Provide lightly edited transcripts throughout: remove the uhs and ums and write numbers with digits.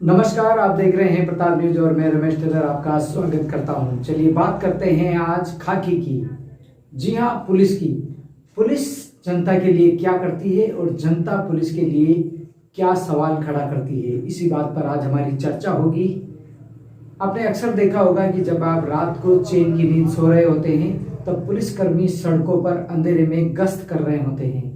नमस्कार, आप देख रहे हैं प्रताप न्यूज और मैं रमेश टेलर आपका स्वागत करता हूं। चलिए बात करते हैं आज खाकी की। जी हां, पुलिस की। पुलिस जनता के लिए क्या करती है और जनता पुलिस के लिए क्या सवाल खड़ा करती है, इसी बात पर आज हमारी चर्चा होगी। आपने अक्सर देखा होगा कि जब आप रात को चैन की नींद सो रहे होते हैं तब पुलिसकर्मी सड़कों पर अंधेरे में गश्त कर रहे होते हैं।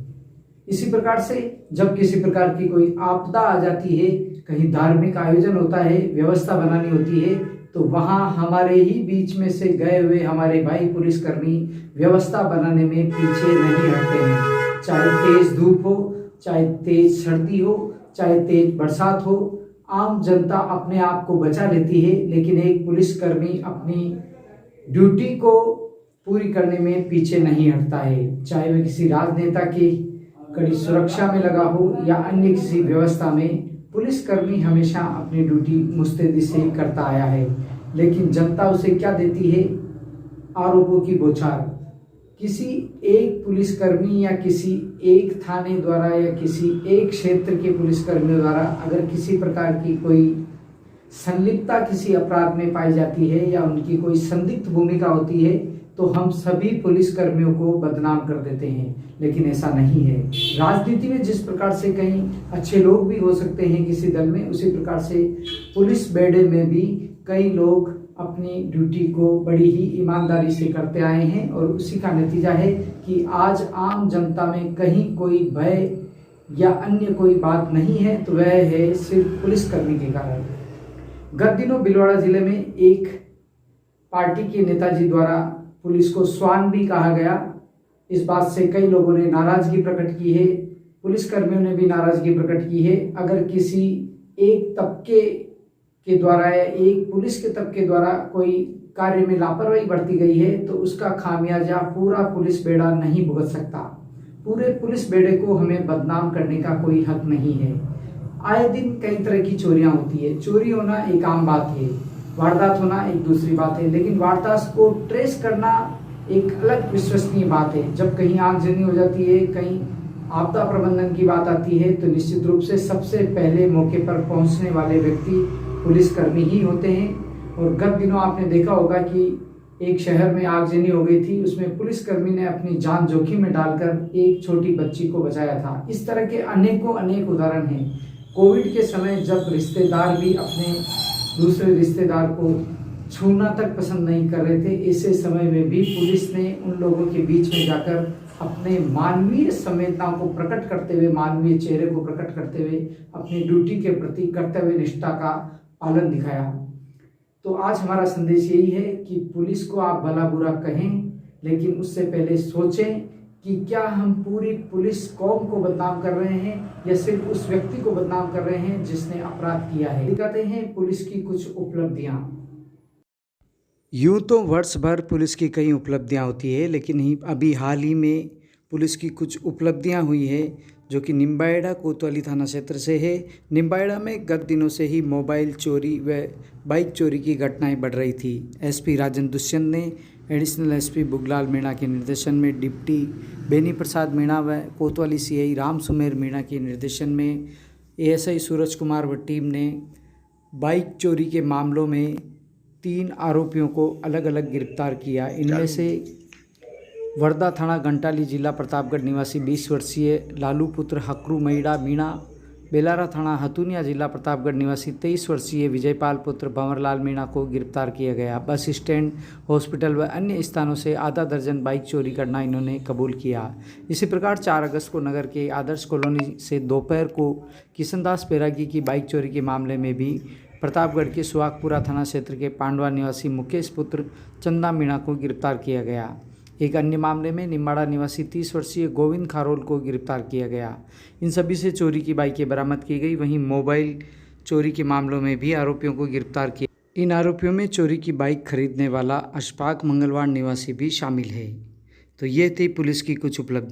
इसी प्रकार से जब किसी प्रकार की कोई आपदा आ जाती है, कहीं धार्मिक आयोजन होता है, व्यवस्था बनानी होती है, तो वहां हमारे ही बीच में से गए हुए हमारे भाई पुलिसकर्मी व्यवस्था बनाने में पीछे नहीं हटते हैं। चाहे तेज धूप हो, चाहे तेज सर्दी हो, चाहे तेज बरसात हो, आम जनता अपने आप को बचा लेती है, लेकिन एक पुलिसकर्मी अपनी ड्यूटी को पूरी करने में पीछे नहीं हटता है। चाहे वह किसी राजनेता की कड़ी सुरक्षा में लगा हो या अन्य किसी व्यवस्था में, पुलिसकर्मी हमेशा अपनी ड्यूटी मुस्तैदी से करता आया है। लेकिन जनता उसे क्या देती है? आरोपों की बौछार। किसी एक पुलिसकर्मी या किसी एक थाने द्वारा या किसी एक क्षेत्र के पुलिसकर्मियों द्वारा अगर किसी प्रकार की कोई संलिप्तता किसी अपराध में पाई जाती है या उनकी कोई संदिग्ध भूमिका होती है, तो हम सभी पुलिसकर्मियों को बदनाम कर देते हैं। लेकिन ऐसा नहीं है। राजनीति में जिस प्रकार से कई अच्छे लोग भी हो सकते हैं किसी दल में, उसी प्रकार से पुलिस बेड़े में भी कई लोग अपनी ड्यूटी को बड़ी ही ईमानदारी से करते आए हैं और उसी का नतीजा है कि आज आम जनता में कहीं कोई भय या अन्य कोई बात नहीं है, तो वह है सिर्फ पुलिसकर्मी के कारण। गत दिनों भीलवाड़ा जिले में एक पार्टी के नेताजी द्वारा पुलिस को स्वान भी कहा गया। इस बात से कई लोगों ने नाराजगी प्रकट की है, पुलिसकर्मियों ने भी नाराजगी प्रकट की है। अगर किसी एक तबके के द्वारा या एक पुलिस के तबके द्वारा कोई कार्य में लापरवाही बरती गई है, तो उसका खामियाजा पूरा पुलिस बेड़ा नहीं भुगत सकता। पूरे पुलिस बेड़े को हमें बदनाम करने का कोई हक नहीं है। आए दिन कई तरह की चोरियां होती है। चोरी होना एक आम बात है, वारदात होना एक दूसरी बात है, लेकिन वारदात को ट्रेस करना एक अलग विश्वसनीय बात है। जब कहीं आगजनी हो जाती है, कहीं आपदा प्रबंधन की बात आती है, तो निश्चित रूप से सबसे पहले मौके पर पहुंचने वाले व्यक्ति पुलिसकर्मी ही होते हैं। और गत दिनों आपने देखा होगा कि एक शहर में आगजनी हो गई थी, उसमें पुलिसकर्मी ने अपनी जान जोखिम में डालकर एक छोटी बच्ची को बचाया था। इस तरह के अनेकों अनेक उदाहरण हैं। कोविड के समय जब रिश्तेदार भी अपने दूसरे रिश्तेदार को छूना तक पसंद नहीं कर रहे थे, ऐसे समय में भी पुलिस ने उन लोगों के बीच में जाकर अपने मानवीय संवेदनाओं को प्रकट करते हुए, मानवीय चेहरे को प्रकट करते हुए अपनी ड्यूटी के प्रति कर्तव्य निष्ठा का पालन दिखाया। तो आज हमारा संदेश यही है कि पुलिस को आप भला बुरा कहें, लेकिन उससे पहले सोचें कि क्या हम पूरी पुलिस कौम को बदनाम कर रहे हैं या सिर्फ उस व्यक्ति को बदनाम कर रहे हैं जिसने अपराध किया है। दिखाते हैं पुलिस की कुछ उपलब्धियां। यूँ तो वर्ष भर पुलिस की कई उपलब्धियां होती है, लेकिन अभी हाल ही में पुलिस की कुछ उपलब्धियां हुई है जो कि निम्बाहेड़ा कोतवाली थाना क्षेत्र से है। निम्बाहेड़ा में गत दिनों से ही मोबाइल चोरी व बाइक चोरी की घटनाएं बढ़ रही थी। एसपी राजन दुष्यंत ने एडिशनल एसपी बुगलाल मीणा के निर्देशन में डिप्टी बेनी प्रसाद मीणा व कोतवाली सीआई राम सुमेर मीणा के निर्देशन में एएसआई सूरज कुमार व टीम ने बाइक चोरी के मामलों में 3 आरोपियों को अलग अलग गिरफ्तार किया। इनमें से वर्धा थाना घंटाली जिला प्रतापगढ़ निवासी 20 वर्षीय लालू पुत्र हकरू मईड़ा मीणा, बेलारा थाना हतुनिया जिला प्रतापगढ़ निवासी 23 वर्षीय विजयपाल पुत्र भंवरलाल मीणा को गिरफ्तार किया गया। बस स्टैंड, हॉस्पिटल व अन्य स्थानों से आधा दर्जन बाइक चोरी करना इन्होंने कबूल किया। इसी प्रकार 4 अगस्त को नगर के आदर्श कॉलोनी से दोपहर को किशनदास पैरागी की बाइक चोरी के मामले में भी प्रतापगढ़ के सुहागपुरा थाना क्षेत्र के पांडवा निवासी मुकेश पुत्र चंदा मीणा को गिरफ्तार किया गया। एक अन्य मामले में निम्बाड़ा निवासी 30 वर्षीय गोविंद खारोल को गिरफ्तार किया गया। इन सभी से चोरी की बाइकें बरामद की गई। वहीं मोबाइल चोरी के मामलों में भी आरोपियों को गिरफ्तार किया। इन आरोपियों में चोरी की बाइक खरीदने वाला अशफाक मंगलवार निवासी भी शामिल है। तो ये थी पुलिस की कुछ उपलब्धि।